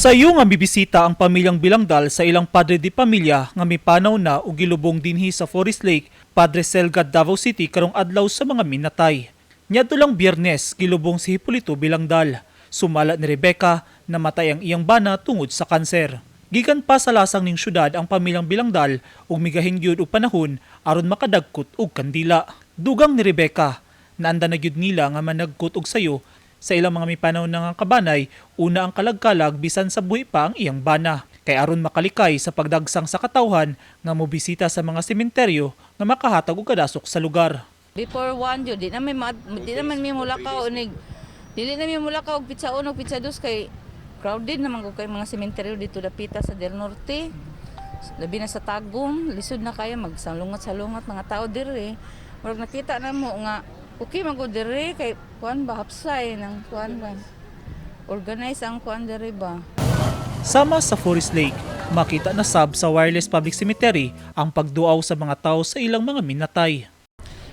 Sa iyo nga bibisita ang pamilyang Bilangdal sa ilang padre di pamilya nga mipanaw na ug gilubong dinhi sa Forest Lake, Padre Selgad, Davao City karong adlaw sa mga minatay. Niadto lang Biyernes gilubong si Hipolito Bilangdal. Sumala ni Rebecca namatay ang iyang bana tungod sa kanser. Gikan pa sa lasang ning syudad ang pamilyang Bilangdal ug migahin gyud og panahon aron makadagkot og kandila. Dugang ni Rebecca naanda na gyud nila nga managkot og sayo sa ilang mga mipanaw nga kabanay, una ang kalagkalag bisan sa buhi pa ang iyang bana. Kay aron makalikay sa pagdagsang sa katawhan nga mobisita sa mga sementeryo nga makahatag og kadasok sa lugar. Before 1 jud di naman mi mulakaw unig. Dili na mi mulakaw og pizza 1 pizza 2 kay crowded naman ko kay mga sementeryo dito dapita sa Del Norte. Labi na sa Tagum, lisod na kaya magsalungat-salungat mga tao diri. Murag nakita na mo nga okay man ko diri kay kuan ba hapsay ng kuan ba. Organize ang kuan diri ba. Sama sa Forest Lake, makita na sab sa Wireless Public Cemetery ang pagduaw sa mga tao sa ilang mga minatay.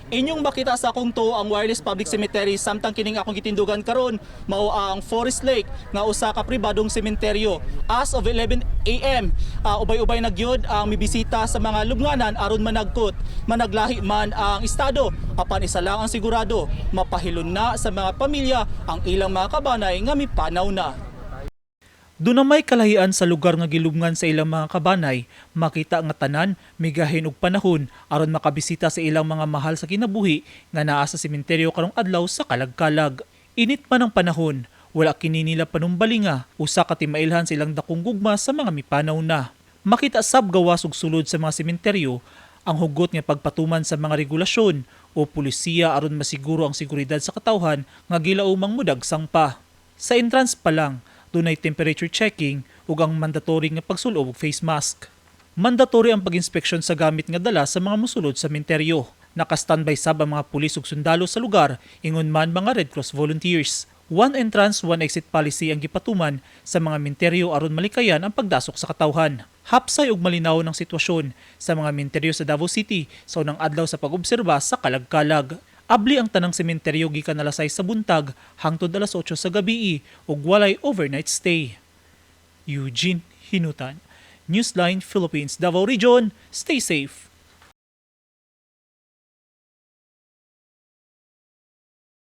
Inyong makita sa akong to ang Wireless Public Cemetery samtang kining akong gitindugan karon mao ang Forest Lake nga usa ka pribadong sementeryo. As of 11 AM, ubay-ubay na gyud ang mibisita sa mga lubnganan aron managkot, managlahi man ang estado. Apan isa lang ang sigurado, mapahilon na sa mga pamilya ang ilang mga kabanay nga mipanaw na. Doon na may kalahian sa lugar nga gilubngan sa ilang mga kabanay, makita nga tanan, migahin og panahon aron makabisita sa ilang mga mahal sa kinabuhi nga naa sa sementeryo karong adlaw sa kalagkalag. Init man ang panahon, wala kini nila panumbalinga, usa ka timailhan silang dakong gugma sa mga mipanaw na. Makita sab gawas og sulod sa mga sementeryo ang hugot nga pagpatuman sa mga regulasyon o pulisiya aron masiguro ang seguridad sa katawhan nga gilaumang mudagsang pa. Sa entrance pa lang, dunay temperature checking ug ang mandatory nga pagsulob og face mask. Mandatory ang pag-inspeksyon sa gamit nga dala sa mga mosulod sa sementeryo. Naka-standby sab ang mga pulis ug sundalo sa lugar, ingon man mga Red Cross volunteers. One entrance, one exit policy ang gipatuman sa mga menteryo aron malikayan ang pagdasok sa katawhan. Hapsay ug malinaw ng sitwasyon sa mga menteryo sa Davao City sa unang adlaw sa pag-obserba sa kalagkalag. Abli ang tanang sementeryo gikan alas 6 sa buntag hangtod alas 8 sa gabii ug walay overnight stay. Eugene Hinutan, Newsline Philippines, Davao Region. Stay safe.